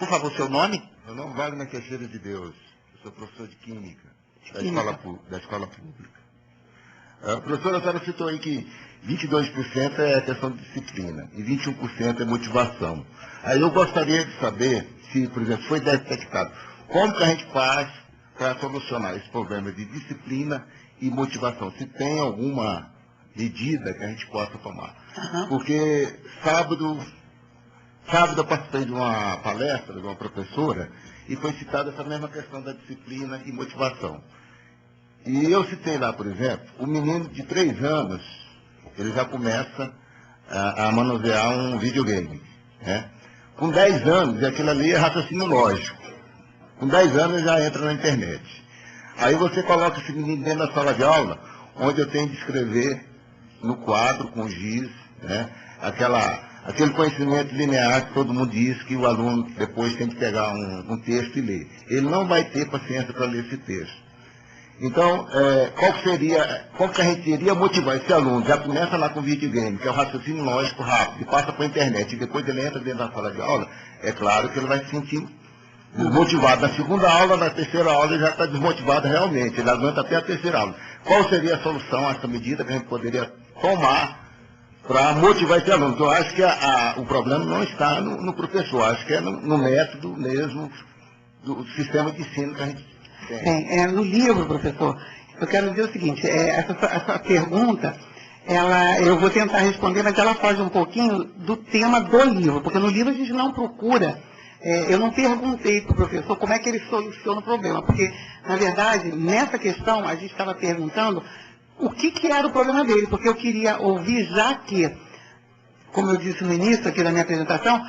Por favor, seu nome? Meu nome é Wagner Teixeira de Deus. Eu sou professor de Química, da escola pública. Professora, a senhora citou aí que 22% é questão de disciplina e 21% é motivação. Aí eu gostaria de saber se, por exemplo, foi detectado, como que a gente faz para solucionar esse problema de disciplina e motivação? Se tem alguma medida que a gente possa tomar. Porque sábado eu participei de uma palestra de uma professora e foi citada essa mesma questão da disciplina e motivação. E eu citei lá, por exemplo, o menino de 3 anos, ele já começa a manusear um videogame. Né? Com 10 anos, aquilo ali é raciocínio lógico. Com 10 anos já entra na internet. Aí você coloca esse menino dentro da sala de aula, onde eu tenho de escrever no quadro, com giz, né? Aquele conhecimento linear que todo mundo diz que o aluno depois tem que pegar um texto e ler. Ele não vai ter paciência para ler esse texto. Então, qual que a gente iria motivar esse aluno? Já começa lá com o videogame, que é o raciocínio lógico rápido, e passa para a internet, e depois ele entra dentro da sala de aula, é claro que ele vai se sentir motivado. Na segunda aula, na terceira aula, ele já está desmotivado realmente, ele aguenta até a terceira aula. Qual seria a solução a essa medida que a gente poderia tomar para motivar esse aluno? Então, eu acho que o problema não está no professor, acho que é no método mesmo do sistema de ensino que a gente tem. No livro, professor, eu quero dizer o seguinte, essa pergunta, eu vou tentar responder, mas ela foge um pouquinho do tema do livro, porque no livro a gente não procura, eu não perguntei para o professor como é que ele soluciona o problema, porque, na verdade, nessa questão, a gente estava perguntando o que era o problema dele, porque eu queria ouvir, já que, como eu disse no início aqui da minha apresentação,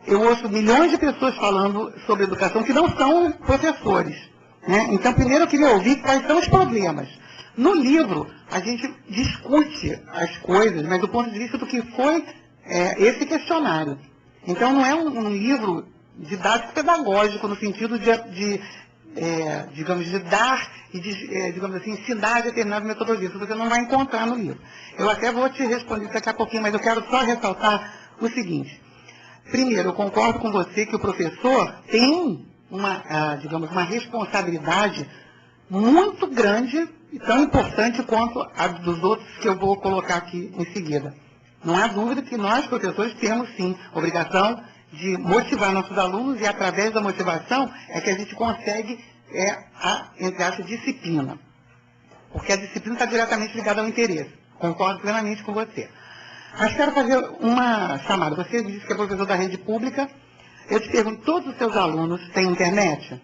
eu ouço milhões de pessoas falando sobre educação que não são professores. Né? Então, primeiro eu queria ouvir quais são os problemas. No livro, a gente discute as coisas, mas do ponto de vista do que foi esse questionário. Então, não é um livro didático pedagógico, no sentido digamos, de dar e digamos assim, ensinar determinada metodologia. Isso você não vai encontrar no livro. Eu até vou te responder daqui a pouquinho, mas eu quero só ressaltar o seguinte. Primeiro, eu concordo com você que o professor tem uma responsabilidade muito grande e tão importante quanto a dos outros que eu vou colocar aqui em seguida. Não há dúvida que nós, professores, temos sim obrigação de motivar nossos alunos e através da motivação é que a gente consegue entre aspas, disciplina. Porque a disciplina está diretamente ligada ao interesse. Concordo plenamente com você. Mas quero fazer uma chamada. Você disse que é professor da rede pública. Eu te pergunto, todos os seus alunos têm internet?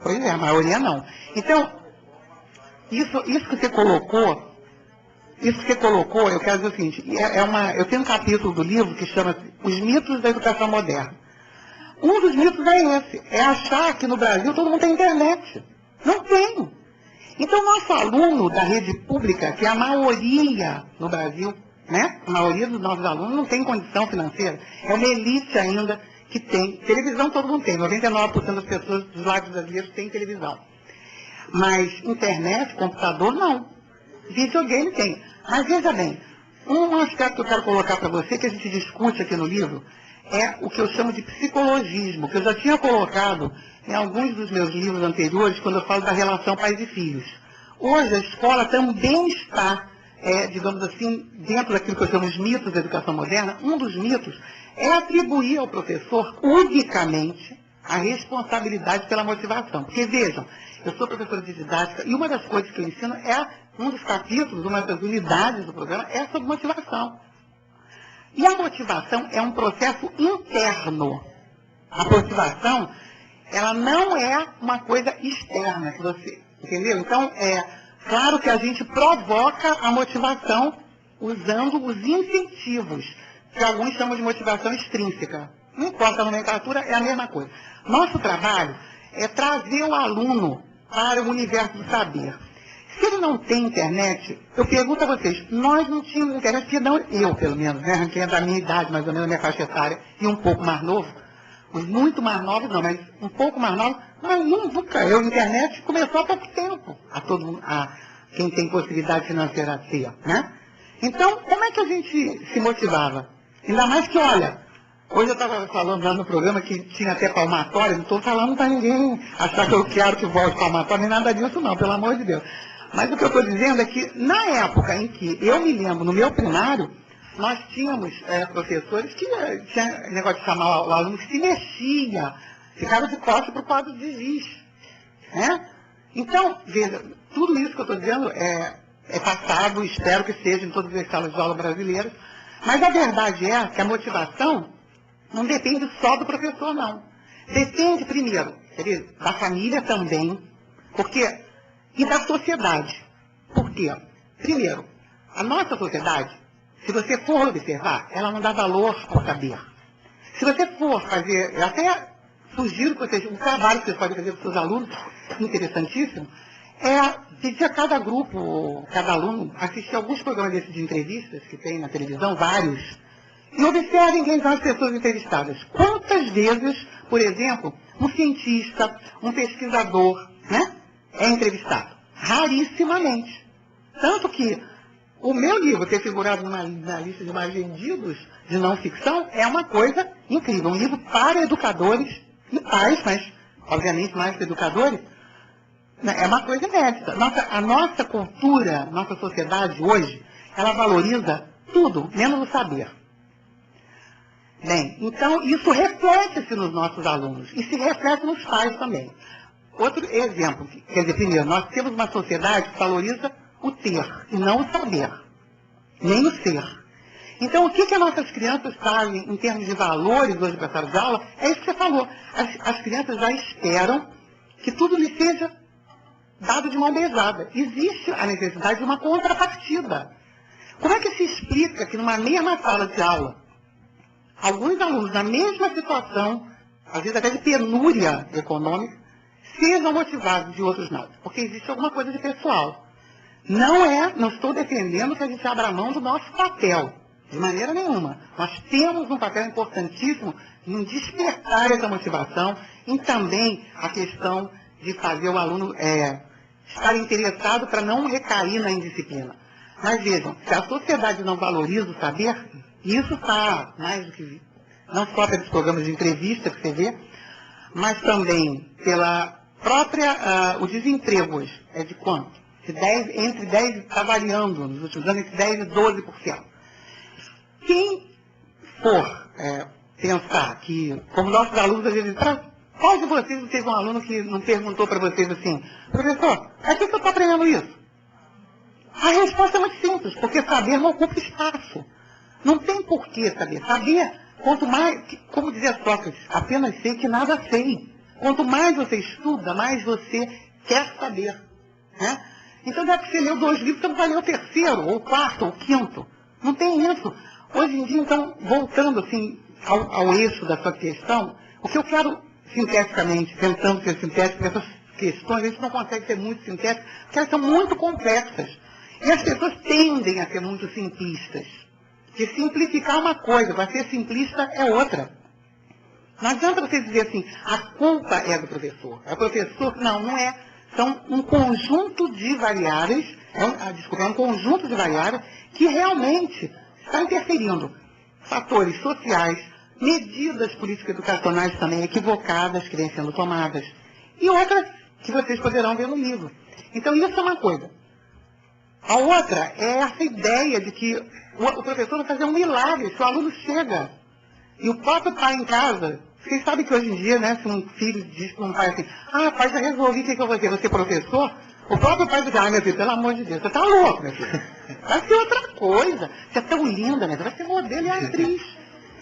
Pois é, a maioria não. Então, isso que você colocou, eu quero dizer o seguinte, eu tenho um capítulo do livro que chama Os Mitos da Educação Moderna. Um dos mitos é esse, é achar que no Brasil todo mundo tem internet. Não tem. Então, nosso aluno da rede pública, que é a maioria no Brasil, né? A maioria dos nossos alunos não tem condição financeira. É uma elite ainda que tem. Televisão todo mundo tem. 99% das pessoas dos lares brasileiros têm televisão. Mas internet, computador, não. Videogame tem. Mas veja bem, um aspecto que eu quero colocar para você, que a gente discute aqui no livro, é o que eu chamo de psicologismo, que eu já tinha colocado em alguns dos meus livros anteriores, quando eu falo da relação pais e filhos. Hoje a escola também está, digamos assim, dentro daquilo que eu chamo de mitos da educação moderna. Um dos mitos é atribuir ao professor unicamente a responsabilidade pela motivação. Porque vejam, eu sou professora de didática e uma das coisas que eu ensino um dos capítulos, uma das unidades do programa é sobre motivação. E a motivação é um processo interno. A motivação, ela não é uma coisa externa que você, entendeu? Então, claro que a gente provoca a motivação usando os incentivos, que alguns chamam de motivação extrínseca. Não importa a nomenclatura, é a mesma coisa. Nosso trabalho é trazer o aluno para o universo do saber. Se ele não tem internet, eu pergunto a vocês, nós não tínhamos internet, porque não, eu pelo menos, né, que é da minha idade, mais ou menos, da minha faixa etária, e um pouco mais novo, os muito mais novos não, mas um pouco mais novos, mas nunca, a internet começou há pouco tempo, quem tem possibilidade financeira a ter, né? Então, como é que a gente se motivava? Ainda mais que, olha, Hoje eu estava falando lá no programa que tinha até palmatória, não estou falando para ninguém achar que eu quero que volte palmatória, nem nada disso não, pelo amor de Deus. Mas o que eu estou dizendo é que, na época em que eu me lembro, no meu primário, nós tínhamos professores que tinha negócio de chamar o aluno que se mexia, ficava de costas para o quadro de giz. Né? Então, veja, tudo isso que eu estou dizendo é passado, espero que seja em todas as salas de aula brasileiras, mas a verdade é que a motivação não depende só do professor, não. Depende, primeiro, da família também, porque, e da sociedade. Por quê? Primeiro, a nossa sociedade, se você for observar, ela não dá valor ao saber. Se você for fazer, eu até sugiro que vocês, um trabalho que vocês podem fazer com seus alunos, interessantíssimo, é pedir a cada grupo, cada aluno, assistir alguns programas desses de entrevistas que tem na televisão, vários, e observem quem são as pessoas entrevistadas. Quantas vezes, por exemplo, um cientista, um pesquisador, né, é entrevistado? Rarissimamente. Tanto que o meu livro ter figurado na lista de mais vendidos de não ficção é uma coisa incrível. Um livro para educadores e pais, mas obviamente mais para educadores, é uma coisa inédita. A nossa cultura, nossa sociedade hoje, ela valoriza tudo, menos o saber. Bem, então isso reflete-se nos nossos alunos e se reflete nos pais também. Outro exemplo, quer dizer, primeiro, nós temos uma sociedade que valoriza o ter e não o saber, nem o ser. Então, o que as nossas crianças fazem em termos de valores hoje para a sala de aula? É isso que você falou. As crianças já esperam que tudo lhes seja dado de mão beijada. Existe a necessidade de uma contrapartida. Como é que se explica que numa mesma sala de aula, alguns alunos na mesma situação, às vezes até de penúria econômica, sejam motivados e outros não? Porque existe alguma coisa de pessoal. Não estou defendendo que a gente abra mão do nosso papel, de maneira nenhuma. Nós temos um papel importantíssimo em despertar essa motivação, em também a questão de fazer o aluno estar interessado para não recair na indisciplina. Mas vejam, se a sociedade não valoriza o saber, isso está mais do que, não só pelos programas de entrevista que você vê, mas também pela própria, o desemprego hoje é de quanto? Entre 10, está variando nos últimos anos, entre 10% e 12%. Quem for pensar que, como nossos alunos, às vezes, qual de vocês teve um aluno que não perguntou para vocês assim, professor, por que você está aprendendo isso? A resposta é muito simples, porque saber não ocupa espaço. Não tem porquê saber. Saber, quanto mais, como dizia Sócrates, apenas sei que nada sei. Quanto mais você estuda, mais você quer saber. Né? Então, já que você leu 2 livros, você não vai ler o 3º, ou o 4º, ou o 5º. Não tem isso. Hoje em dia, então, voltando assim ao eixo da sua questão, o que eu quero sinteticamente, tentando ser sintético, essas questões, a gente não consegue ser muito sintético, porque elas são muito complexas. E as pessoas tendem a ser muito simplistas. Porque simplificar uma coisa, para ser simplista é outra. Não adianta você dizer assim, a culpa é do professor. É o professor, não é. São um conjunto de variáveis, é um conjunto de variáveis que realmente está interferindo. Fatores sociais, medidas político-educacionais também equivocadas que vêm sendo tomadas. E outras que vocês poderão ver no livro. Então isso é uma coisa. A outra é essa ideia de que o professor vai fazer um milagre se o aluno chega. E o próprio pai em casa, vocês sabem que hoje em dia, né, se um filho diz para um pai assim, pai, já resolvi o que eu vou ser, você é professor? O próprio pai diz, meu filho, pelo amor de Deus, você está louco, meu filho. Vai ser outra coisa. Você é tão linda, né? Vai ser modelo e atriz.